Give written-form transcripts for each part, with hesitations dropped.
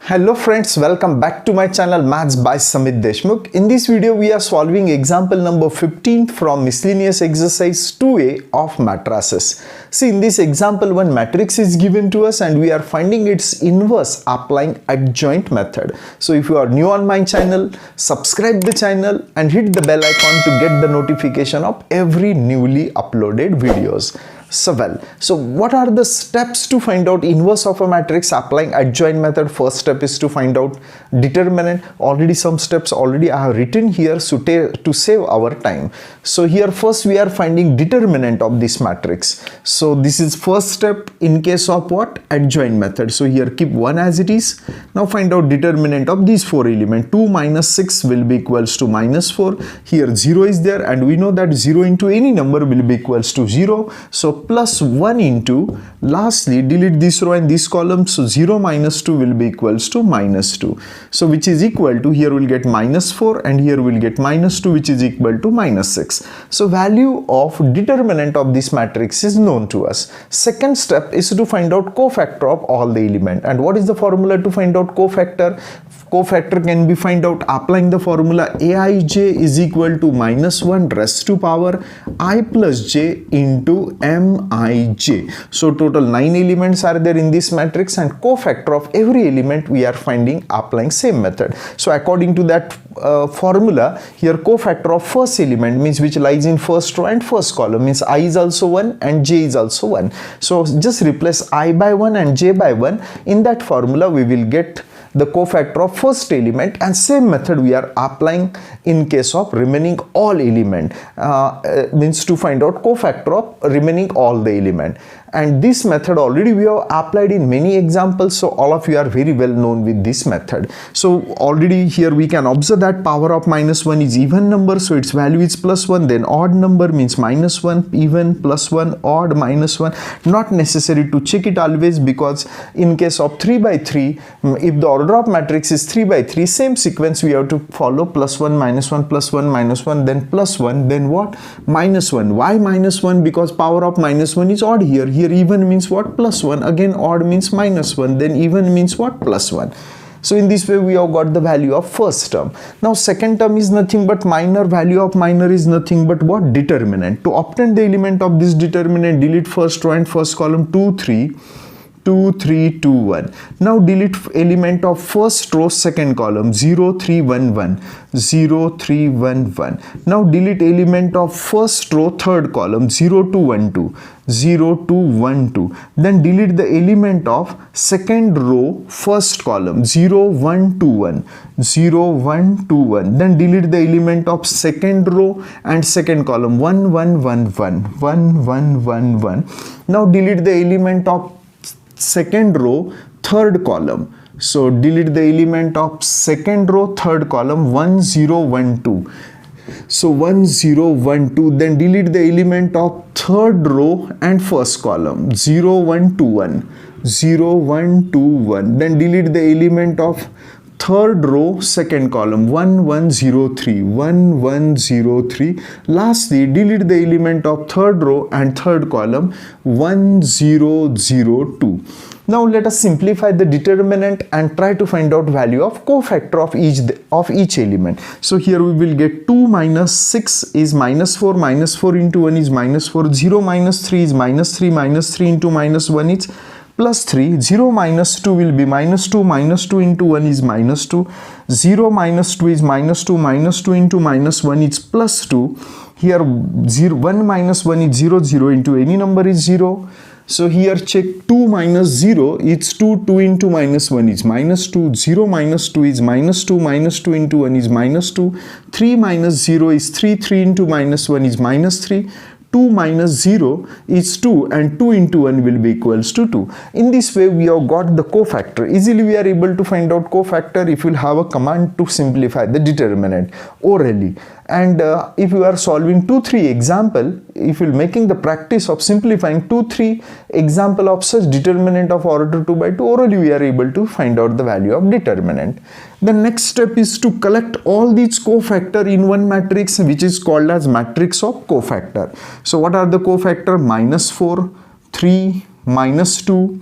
Hello friends, welcome back to my channel Maths by Samit Deshmukh. In this video we are solving example number 15 from Miscellaneous Exercise 2A of Matrices. See, in this example one matrix is given to us and we are finding its inverse applying adjoint method. So if you are new on my channel, subscribe the channel and hit the bell icon to get the notification of every newly uploaded videos. So what are the steps to find out inverse of a matrix applying adjoint method? First step is to find out determinant. Already some steps I have written here to save our time. So here first we are finding determinant of this matrix. So this is first step in case of what? Adjoint method. So here keep 1 as it is. Now find out determinant of these 4 elements. 2 minus 6 will be equals to minus 4. Here 0 is there and we know that 0 into any number will be equals to 0. So plus 1 into, lastly delete this row and this column, so 0 minus 2 will be equals to minus 2. So which is equal to, here we'll get minus 4 and here we'll get minus 2, which is equal to minus 6. So value of determinant of this matrix is known to us. Second step is to find out cofactor of all the element. And what is the formula to find out cofactor? Cofactor can be find out applying the formula aij is equal to minus 1 raised to power I plus j into mij. So total 9 elements are there in this matrix and cofactor of every element we are finding applying same method. So according to that formula, here cofactor of first element means which lies in first row and first column means I is also 1 and j is also 1. So just replace I by 1 and j by 1. In that formula we will get the cofactor of first element, and same method we are applying in case of remaining all element, means to find out cofactor of remaining all the element. And this method already we have applied in many examples, so all of you are very well known with this method. So already here we can observe that power of minus 1 is even number, so its value is plus 1. Then odd number means minus 1, even, plus 1, odd, minus 1. Not necessary to check it always, because in case of 3 by 3, if the order of matrix is 3 by 3, same sequence we have to follow: plus 1, minus 1, plus 1, minus 1, then plus 1, then what? Minus 1. Why minus 1? Because power of minus 1 is odd here. Here even means what? Plus 1. Again odd means minus 1. Then even means what? Plus 1. So in this way we have got the value of first term. Now second term is nothing but minor. Value of minor is nothing but what? Determinant. To obtain the element of this determinant, delete first row and first column. 2, 3, 2, 3, 2, 1. Now delete element of first row second column. 0, 3, 1, 1, 0, 3, 1, 1. Now delete element of first row third column. 0, 2, 1, 2, 0, 2, 1, 2. Then delete the element of second row first column. 0, 1, 2, 1, 0, 1, 2, 1. Then delete the element of second row and second column. 1, 1, 1, 1, 1, 1, 1, 1. Now delete the element of second row third column. So delete the element of second row third column. 1, 0, 1, 2. So 1, 0, 1, 2. Then delete the element of third row and first column. 0, 1, 2, 1, 0, 1, 2, 1. Then delete the element of third row second column. 1, 1, 0, 3, 1, 1, 0, 3. Lastly delete the element of third row and third column. 1, 0, 0, 2. Now let us simplify the determinant and try to find out value of cofactor of each element. So here we will get 2 minus 6 is minus 4, minus 4 into 1 is minus 4, 0 minus 3 is minus 3, minus 3 into minus 1 is plus 3, 0 minus 2 will be minus 2, minus 2 into 1 is minus 2, 0 minus 2 is minus 2, minus 2 into minus 1 is plus 2. Here 1 minus 1 is 0, 0 into any number is 0. So here check 2 minus 0 is 2, 2 into minus 1 is minus 2, 0 minus 2 is minus 2, minus 2 into 1 is minus 2, 3 minus 0 is 3, 3 into minus 1 is minus 3, 2 minus 0 is 2 and 2 into 1 will be equals to 2. In this way we have got the cofactor. Easily we are able to find out cofactor if you will have a command to simplify the determinant orally. And if you are solving 2-3 example, if you are making the practice of simplifying 2-3 example of such determinant of order 2 by 2, orally we are able to find out the value of determinant. The next step is to collect all these cofactor in one matrix, which is called as matrix of cofactor. So what are the cofactor? Minus 4, 3, minus 2,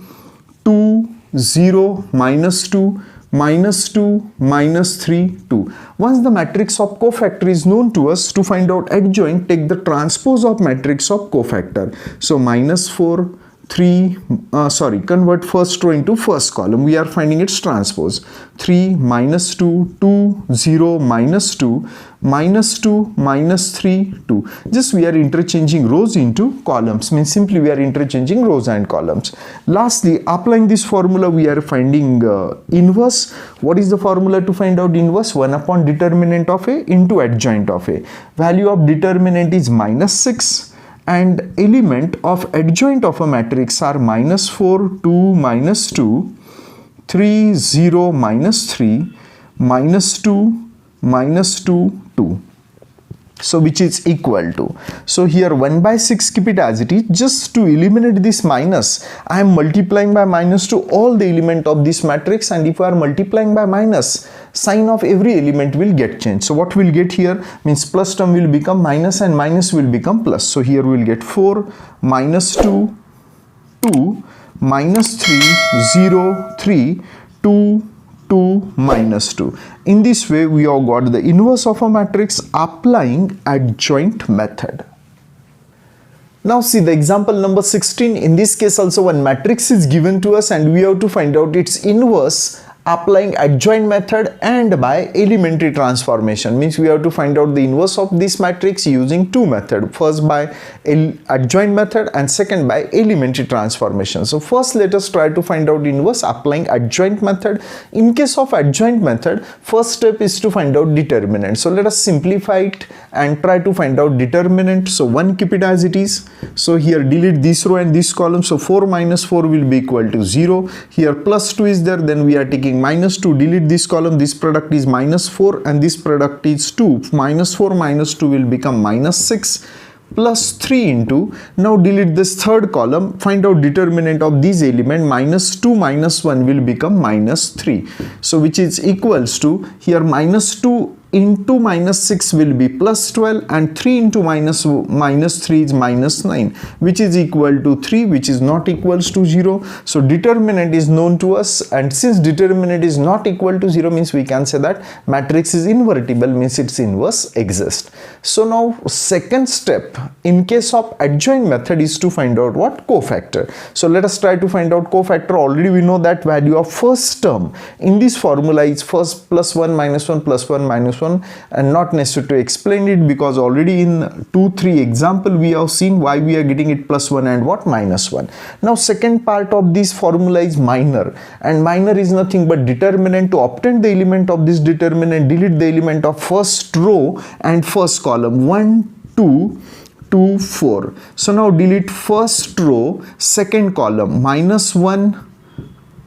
2, 0, minus 2, -2, -3, 2. Once the matrix of cofactor is known to us, to find out adjoint, take the transpose of matrix of cofactor. So -4, 3, convert first row into first column. We are finding its transpose. 3, -2, 2, 0, -2, -2, -3, 2. Just we are interchanging rows into columns. Means simply we are interchanging rows and columns. Lastly, applying this formula, we are finding inverse. What is the formula to find out inverse? 1 upon determinant of A into adjoint of A. Value of determinant is -6. And element of adjoint of a matrix are -4, 2, -2, 3, 0, -3, -2, -2, 2. So which is equal to, so here 1 by 6, keep it as it is. Just to eliminate this minus, I am multiplying by minus to all the element of this matrix, and if I are multiplying by minus, sign of every element will get changed. So what we'll get here means plus term will become minus and minus will become plus. So here we'll get 4, -2, 2, -3, 0, 3, 2, 2, -2. In this way, we have got the inverse of a matrix applying adjoint method. Now see the example number 16. In this case also one matrix is given to us and we have to find out its inverse applying adjoint method and by elementary transformation. Means we have to find out the inverse of this matrix using two methods. First by adjoint method and second by elementary transformation. So first let us try to find out inverse applying adjoint method. In case of adjoint method, first step is to find out determinant. So let us simplify it and try to find out determinant. So 1, keep it as it is. So here delete this row and this column. So 4 minus 4 will be equal to 0. Here plus 2 is there, then we are taking -2, delete this column, this product is -4 and this product is 2. -4 minus 2 will become -6 plus 3 into, now delete this third column, find out determinant of this element, -2 minus 1 will become -3. So which is equals to, here -2 into -6 will be +12 and 3 into -3 is -9, which is equal to 3, which is not equals to 0. So determinant is known to us, and since determinant is not equal to 0 means we can say that matrix is invertible, means its inverse exists. So now second step in case of adjoint method is to find out what? Cofactor. So let us try to find out cofactor. Already we know that value of first term in this formula is first +1 -1 +1 -1, and not necessary to explain it because already in 2-3 example we have seen why we are getting it +1 and what? -1. Now second part of this formula is minor, and minor is nothing but determinant. To obtain the element of this determinant, delete the element of first row and first column, 1, 2, 2, 4. So now delete first row, second column, -1,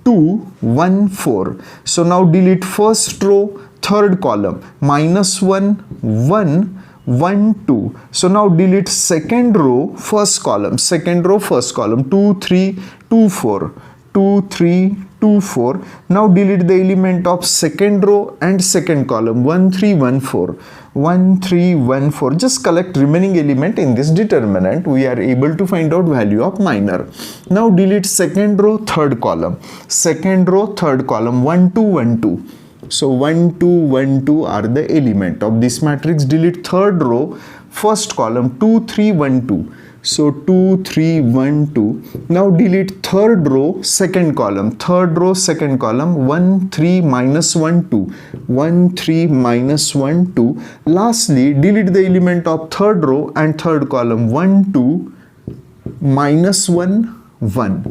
2, 1, 4. So now delete first row, third column, -1, 1, 1, 2. So now delete second row, first column, second row, first column, 2, 3, 2, 4, 2, 3, 2, 4. Now delete the element of second row and second column, 1, 3, 1, 4, 1, 3, 1, 4. Just collect remaining element in this determinant. We are able to find out value of minor. Now delete second row, third column, second row, third column, 1, 2, 1, 2. So 1, 2, 1, 2 are the element of this matrix. Delete third row, first column, 2, 3, 1, 2. So 2, 3, 1, 2. Now delete third row, second column, third row, second column, 1, 3, -1, 2. 1, 3, -1, 2. Lastly, delete the element of third row and third column, 1, 2, -1, 1.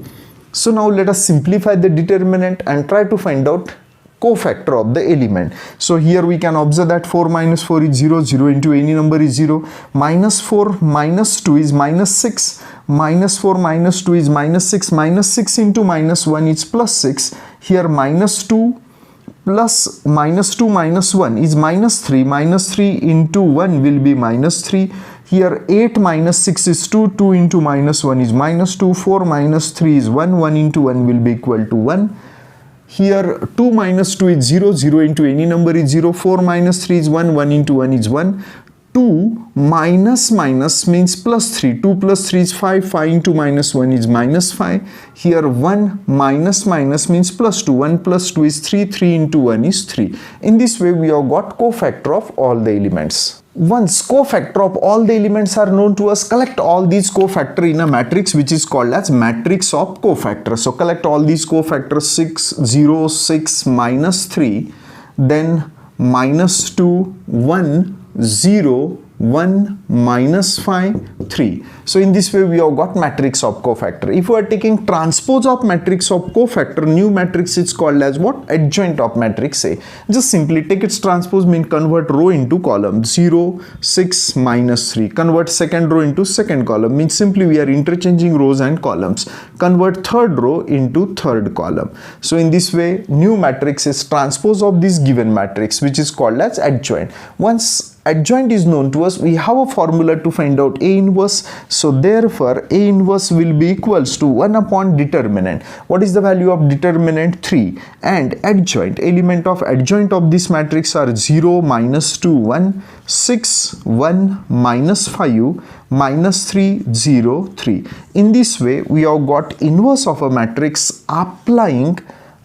So now let us simplify the determinant and try to find out cofactor of the element. So here we can observe that 4 minus 4 is 0, 0 into any number is 0, -4 minus 2 is -6, -4 minus 2 is -6, -6 into -1 is +6, here -2 plus -2 minus 1 is -3, -3 into 1 will be -3, here 8 minus 6 is 2, 2 into -1 is -2, 4 minus 3 is 1, 1 into 1 will be equal to 1. Here 2 minus 2 is 0, 0 into any number is 0, 4 minus 3 is 1, 1 into 1 is 1, 2 minus minus means plus 3. 2 plus 3 is 5. 5 into minus 1 is minus 5. Here 1 minus minus means plus 2. 1 plus 2 is 3. 3 into 1 is 3. In this way, we have got cofactor of all the elements. Once cofactor of all the elements are known to us, collect all these cofactor in a matrix which is called as matrix of cofactor. So collect all these cofactors: 6, 0, 6, minus 3, then minus 2, 1, 0, 1, minus 5, 3. So in this way we have got matrix of cofactor. If we are taking transpose of matrix of cofactor, new matrix is called as what? Adjoint of matrix A. Just simply take its transpose, mean convert row into column. 0, 6, minus 3. Convert second row into second column, means simply we are interchanging rows and columns. Convert third row into third column. So in this way, new matrix is transpose of this given matrix, which is called as adjoint. Once adjoint is known to us, we have a formula to find out A inverse. So therefore A inverse will be equals to 1 upon determinant. What is the value of determinant? 3. And adjoint, element of adjoint of this matrix are 0, minus 2, 1, 6, 1, minus 5, minus 3, 0, 3. In this way we have got inverse of a matrix applying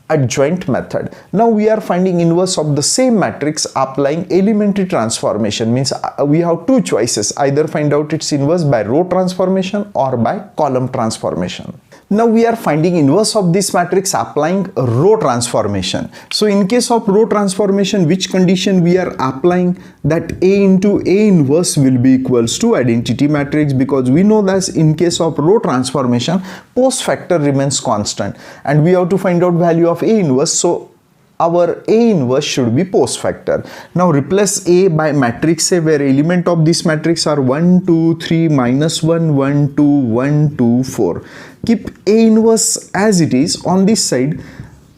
adjoint method. Now we are finding inverse of the same matrix applying elementary transformation, means we have two choices: either find out its inverse by row transformation or by column transformation. Now we are finding inverse of this matrix applying row transformation. So in case of row transformation, which condition we are applying? That A into A inverse will be equals to identity matrix, because we know that in case of row transformation, post factor remains constant and we have to find out value of A inverse. So our A inverse should be post factor. Now replace A by matrix A, where element of this matrix are 1, 2, 3, minus 1, 1, 2, 1, 2, 4. Keep A inverse as it is. On this side,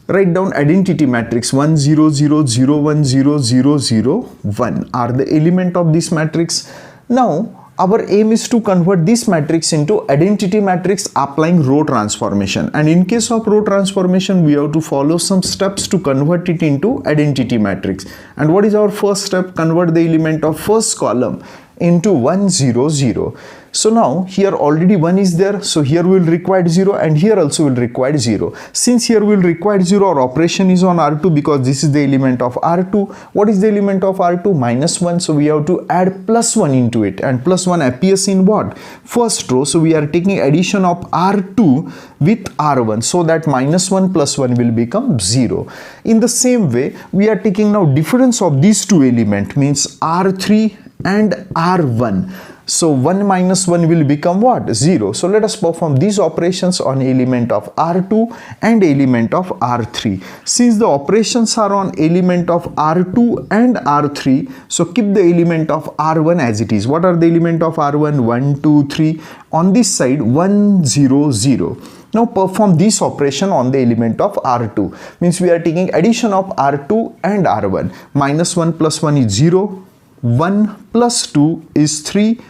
write down identity matrix 1, 0, 0, 0, 1, 0, 0, 0, 1 are the element of this matrix. Now our aim is to convert this matrix into identity matrix applying row transformation, and in case of row transformation we have to follow some steps to convert it into identity matrix. And what is our first step? Convert the element of first column into 1, 0, 0. So now here already 1 is there, so here we will require 0 and here also will require 0. Since here we will require 0, our operation is on R2 because this is the element of R2. What is the element of R2? Minus 1. So we have to add plus 1 into it, and plus 1 appears in what? First row. So we are taking addition of R2 with R1, so that minus 1 plus 1 will become 0. In the same way, we are taking now difference of these two elements, means R3 and R1. So 1 minus 1 will become what? 0. So let us perform these operations on element of R2 and element of R3. Since the operations are on element of R2 and R3, so keep the element of R1 as it is. What are the element of R1? 1, 2, 3. On this side 1, 0, 0. Now perform this operation on the element of R2. Means we are taking addition of R2 and R1. Minus 1 plus 1 is 0. 1 plus 2 is 3.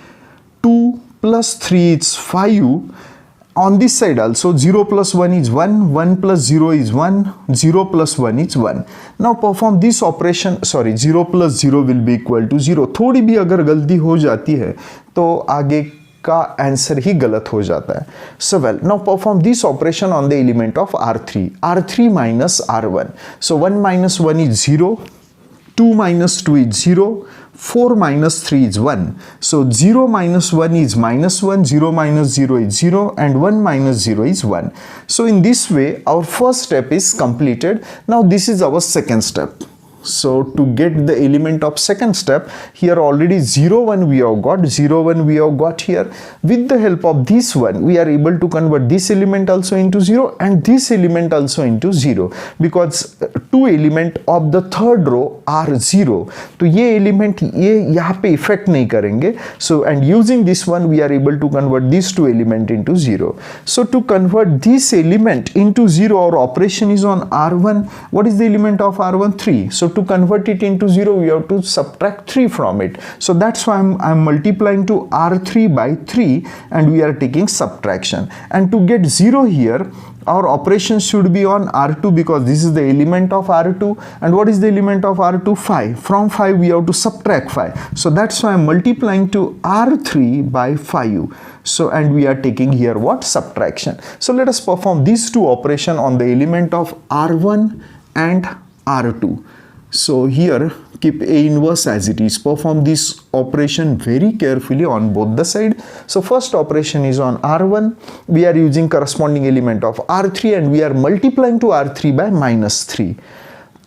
2 plus 3 is 5. On this side also 0 plus 1 is 1, 1 plus 0 is 1, 0 plus 1 is 1. Now perform this operation, 0 plus 0 will be equal to 0. थोड़ी भी अगर गलती हो जाती है तो आगे का आंसर ही गलत हो जाता है. So well, now perform this operation on the element of R3. R3 minus R1. So 1 minus 1 is 0, 2 minus 2 is 0, 4 minus 3 is 1. So 0 minus 1 is minus 1, 0 minus 0 is 0, and 1 minus 0 is 1. So in this way, our first step is completed. Now this is our second step. So to get the element of second step, here already 0, 1 we have got, 0, 1 we have got here. With the help of this one, we are able to convert this element also into 0 and this element also into 0, because two element of the third row are 0. तो ये element ये यहाँ पे effect नहीं करेंगे. So and using this one, we are able to convert these two element into 0. So to convert this element into 0, our operation is on R1. What is the element of R1? 3. So to convert it into 0, we have to subtract 3 from it. So that's why I'm multiplying to R3 by 3 and we are taking subtraction. And to get 0 here, our operation should be on R2 because this is the element of R2. And what is the element of R2? 5. From 5 we have to subtract 5. So that's why I'm multiplying to R3 by 5. So, and we are taking here what? Subtraction. So let us perform these two operations on the element of R1 and R2. So here keep A inverse as it is. Perform this operation very carefully on both the side. So first operation is on R1. We are using corresponding element of R3 and we are multiplying to R3 by -3.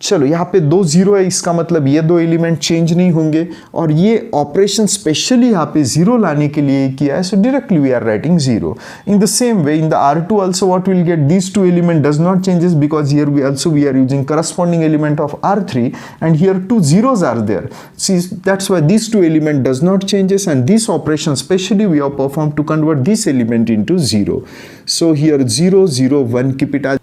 चलो यहाँ पे 2 0 है, इसका मतलब ये दो element change नहीं होंगे और ये ऑपरेशन स्पेशली यहाँ पे 0 लाने के लिए किया है. So directly we are writing 0. In the same way in the R2 also what we'll get, these two element does not changes because here we are using corresponding element of R3 and here two zeros are there. See, that's why these two element does not changes and this operation specially we have performed to convert this element into 0. So here 0 0 1, keep it as.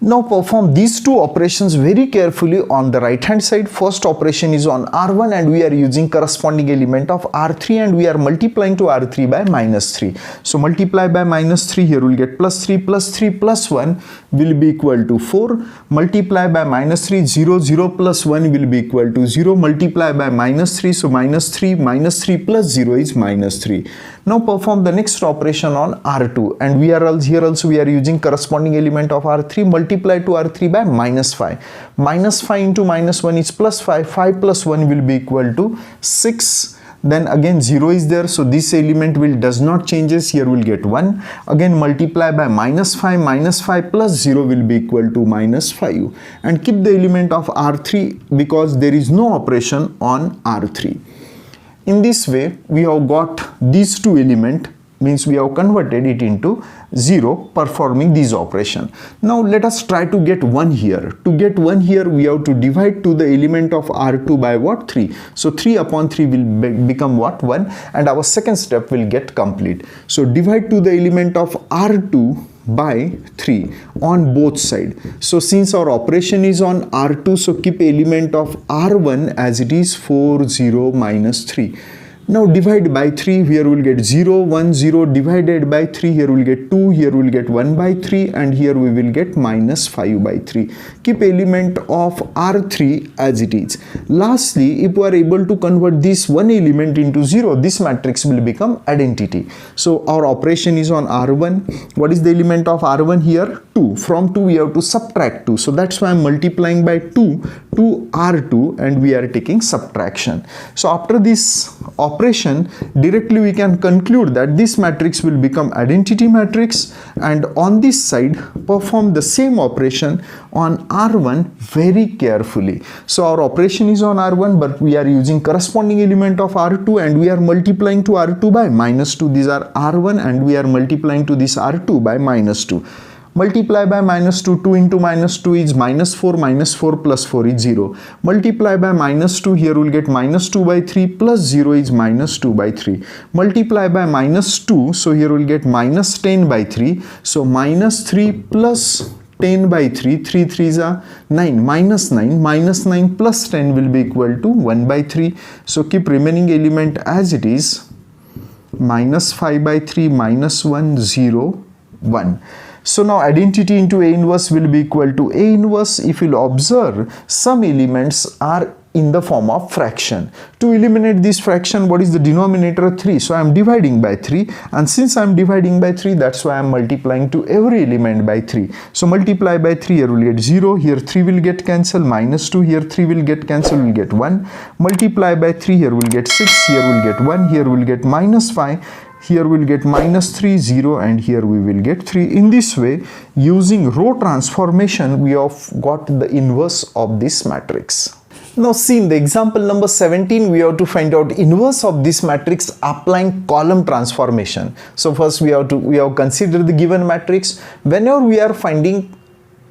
Now perform these two operations very carefully on the right hand side. First operation is on R1 and we are using corresponding element of R3 and we are multiplying to R3 by -3. So multiply by -3, here we will get +3 +3 +1 will be equal to 4. Multiply by -3, 0 0 + 1 will be equal to 0. Multiply by -3, so -3 plus 0 is -3. Now perform the next operation on R2 and we are here also we are using corresponding element of R3. Multiply to R3 by -5. -5 into -1 is +5. 5 plus 1 will be equal to 6. Then again 0 is there, so this element does not changes. Here we'll get 1. Again multiply by -5. -5 plus 0 will be equal to -5 and keep the element of R3 because there is no operation on R3. In this way we have got these two element, means we have converted it into 0 performing this operation. Now let us try to get 1 here. To get 1 here we have to divide to the element of R2 by what? 3. So 3 upon 3 will become what? 1 and our second step will get complete. So divide to the element of R2 by 3 on both sides. So since our operation is on R2, so keep element of R1 as it is 4 0 -3. Now divide by 3, here we will get 0 1 0 divided by 3, here we will get 2, here we will get 1 by 3 and here we will get -5 by 3. Keep element of R3 as it is. Lastly, if we are able to convert this one element into 0, this matrix will become identity. So our operation is on R1. What is the element of R1 here? 2. From 2 we have to subtract 2. So that's why I am multiplying by 2 to R2 and we are taking subtraction. So after this operation, directly we can conclude that this matrix will become identity matrix and on this side perform the same operation on R1 very carefully. So our operation is on R1 but we are using corresponding element of R2 and we are multiplying to R2 by -2. These are R1 and we are multiplying to this R2 by -2. Multiply by -2, 2 into -2 is -4, -4 plus 4 is 0. Multiply by -2, here we'll get -2 by 3 plus 0 is -2 by 3. Multiply by -2, so here we'll get -10 by 3. So -3 plus 10 by 3, 3 3s are 9, -9 plus 10 will be equal to 1 by 3. So keep remaining element as it is, -5 by 3, -1, 0, 1. So now identity into A inverse will be equal to A inverse. If you'll observe, some elements are in the form of fraction. To eliminate this fraction, what is the denominator? 3. So I am dividing by 3 and since I am dividing by 3, that's why I am multiplying to every element by 3. So multiply by 3, here we will get 0, here 3 will get cancelled, -2, here 3 will get cancelled, we will get 1. Multiply by 3, here we will get 6, here we will get 1, here we will get -5. Here we will get -3 0 and here we will get 3. In this way, using row transformation, we have got the inverse of this matrix. Now see in the example number 17, we have to find out inverse of this matrix applying column transformation. So first we have considered the given matrix. Whenever we are finding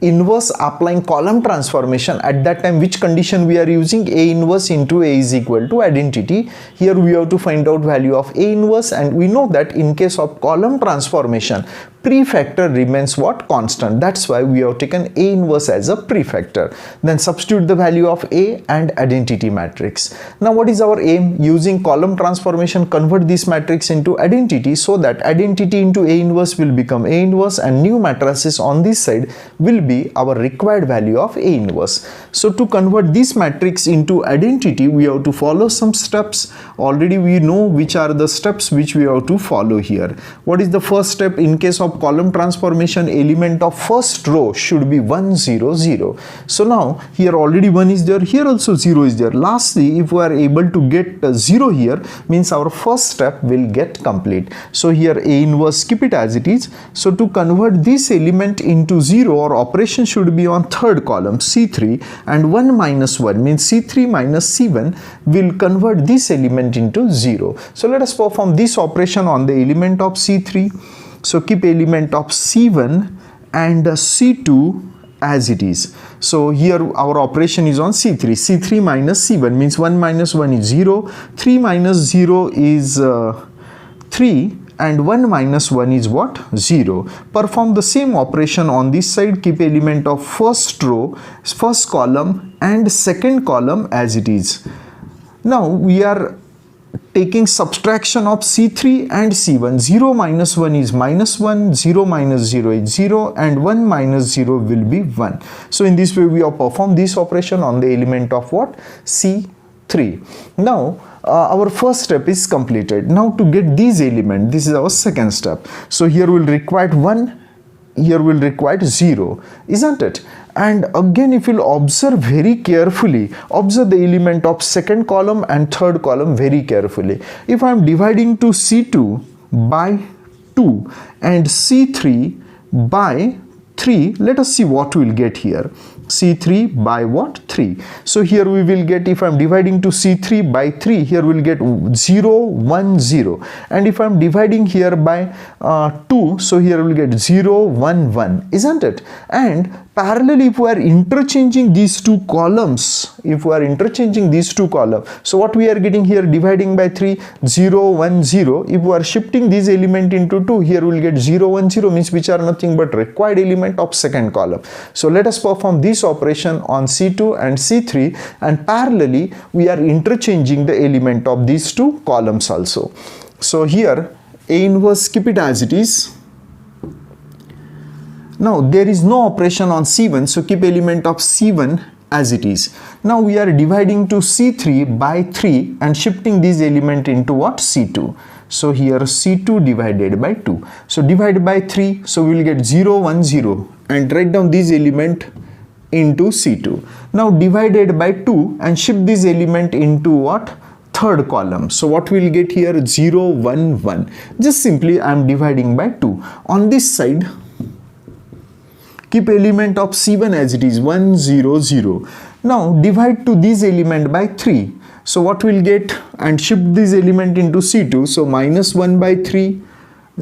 inverse applying column transformation, at that time which condition we are using? A inverse into A is equal to identity. Here we have to find out value of A inverse and we know that in case of column transformation, prefactor remains what? Constant. That's why we have taken A inverse as a prefactor. Then substitute the value of A and identity matrix. Now what is our aim? Using column transformation, convert this matrix into identity so that identity into A inverse will become A inverse and new matrices on this side will be our required value of A inverse. So to convert this matrix into identity, we have to follow some steps. Already we know which are the steps which we have to follow here. What is the first step? In case of column transformation, element of first row should be 1 0 0. So now here already 1 is there, here also 0 is there. Lastly, if we are able to get 0 here, means our first step will get complete. So here A inverse, keep it as it is. So to convert this element into 0, our operation should be on third column C3, and 1 minus 1 means C3 minus C1 will convert this element into 0. So let us perform this operation on the element of C3. So keep element of C1 and C2 as it is. So here our operation is on C3. C3 minus C1 means 1 minus 1 is 0, 3 minus 0 is 3, and 1 minus 1 is what? 0. Perform the same operation on this side. Keep element of first row, first column and second column as it is. Now we are taking subtraction of C3 and C1. 0 minus 1 is minus 1, 0 minus 0 is 0, and 1 minus 0 will be 1. So in this way we have performed this operation on the element of what? C3. Now our first step is completed. Now to get these elements, this is our second step. So here we will require 1, here we will require 0, isn't it? And again, if you will observe very carefully, observe the element of second column and third column very carefully. If I am dividing to C2 by 2 and C3 by 3, let us see what we will get here. C3 by what? 3. So here we will get, if I am dividing to C3 by 3, here we will get 0, 1, 0. And if I am dividing here by 2, so here we will get 0, 1, 1, isn't it? And parallelly, if we are interchanging these two columns, so what we are getting here, dividing by 3, 0, 1, 0. If we are shifting this element into 2, here we will get 0, 1, 0, means which are nothing but required element of second column. So let us perform this operation on C2 and C3, and parallelly we are interchanging the element of these two columns also. So here A inverse, keep it as it is. Now there is no operation on C1, so keep element of C1 as it is. Now we are dividing to C3 by 3 and shifting this element into what? C2. So here C2 divided by 2. So divide by 3, so we will get 0, 1, 0, and write down this element into C2. Now divided by 2 and shift this element into what? Third column. So what we will get here? 0, 1, 1. Just simply I am dividing by 2. On this side, keep element of C1 as it is, 1, 0, 0. Now divide to this element by 3. So what we will get, and shift this element into C2. So minus 1 by 3,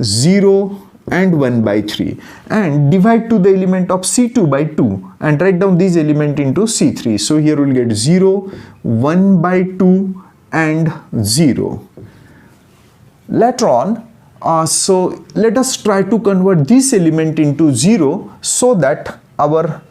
0 and 1 by 3. And divide to the element of C2 by 2 and write down this element into C3. So here we will get 0, 1 by 2 and 0. Later on, so let us try to convert this element into 0 so that our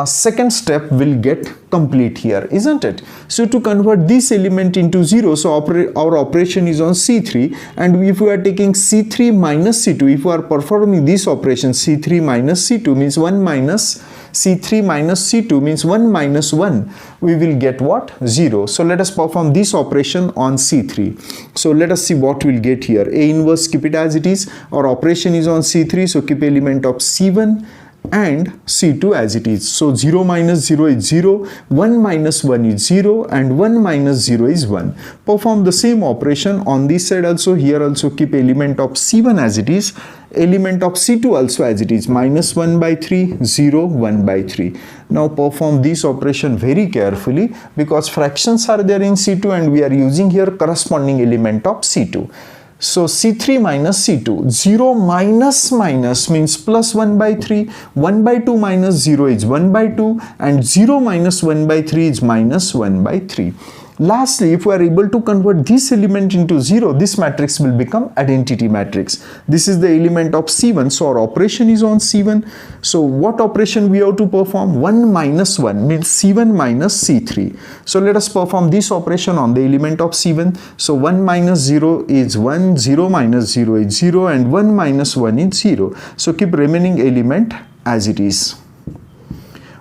second step will get complete here, isn't it? So to convert this element into 0, so our operation is on C3, and if we are taking C3 minus C2, if we are performing this operation, C3 minus C2 means 1 minus C3 minus C2 means 1 minus 1, we will get what? 0. So let us perform this operation on C3. So let us see what we will get here. A inverse, keep it as it is. Our operation is on C3, so keep element of C1 and C2 as it is. So 0 minus 0 is 0, 1 minus 1 is 0, and 1 minus 0 is 1. Perform the same operation on this side also. Here also keep element of C1 as it is, element of C2 also as it is, minus 1 by 3, 0, 1 by 3. Now perform this operation very carefully because fractions are there in C2 and we are using here corresponding element of C2. So C3 minus C2, 0 minus minus means plus 1 by 3, 1 by 2 minus 0 is 1 by 2, and 0 minus 1 by 3 is minus 1 by 3. Lastly, if we are able to convert this element into 0, this matrix will become identity matrix. This is the element of C1, so our operation is on C1. So what operation we have to perform? 1 minus 1 means C1 minus C3. So let us perform this operation on the element of C1. So 1 minus 0 is 1, 0 minus 0 is 0, and 1 minus 1 is 0. So keep remaining element as it is.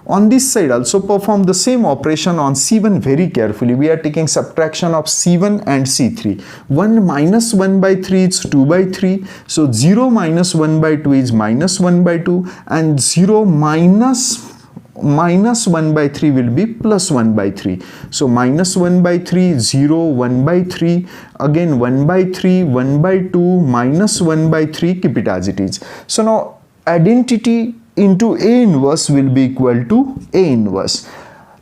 On this side also perform the same operation on C1 very carefully. We are taking subtraction of C1 and C3. 1 minus 1 by 3 is 2 by 3. So 0 minus 1 by 2 is minus 1 by 2, and 0 minus 1 by 3 will be plus 1 by 3. So minus 1 by 3, 0, 1 by 3, again 1 by 3, 1 by 2, minus 1 by 3, keep it as it is. So now identity into A inverse will be equal to A inverse.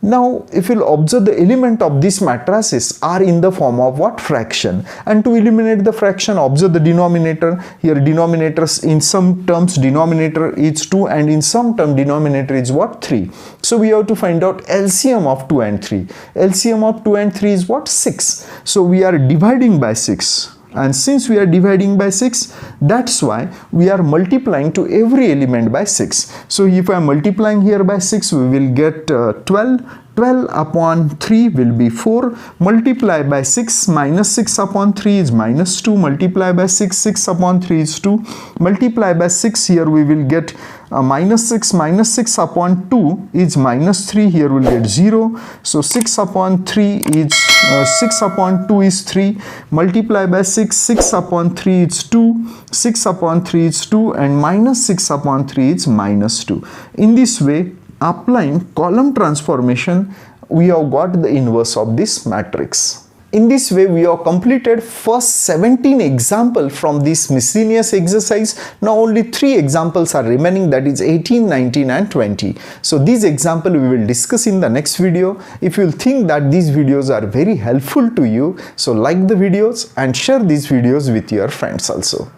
Now if you observe, the element of these matrices are in the form of what? Fraction. And to eliminate the fraction, observe the denominator. Here denominators, in some terms denominator is 2, and in some term denominator is what? 3. So we have to find out LCM of 2 and 3. LCM of 2 and 3 is what? 6. So we are dividing by 6. And since we are dividing by 6, that's why we are multiplying to every element by 6. So if I am multiplying here by 6, we will get 12. 12 upon 3 will be 4. Multiply by 6, minus 6 upon 3 is minus 2. Multiply by 6, 6 upon 3 is 2. Multiply by 6, here we will get minus 6. Minus 6 upon 2 is minus 3. Here we will get 0. So 6 upon 3 is 6 upon 2 is 3. Multiply by 6, 6 upon 3 is 2. 6 upon 3 is 2, and minus 6 upon 3 is minus 2. In this way, applying column transformation, we have got the inverse of this matrix. In this way, we have completed first 17 examples from this miscellaneous exercise. Now only 3 examples are remaining, that is 18, 19 and 20. So these examples we will discuss in the next video. If you think that these videos are very helpful to you, so like the videos and share these videos with your friends also.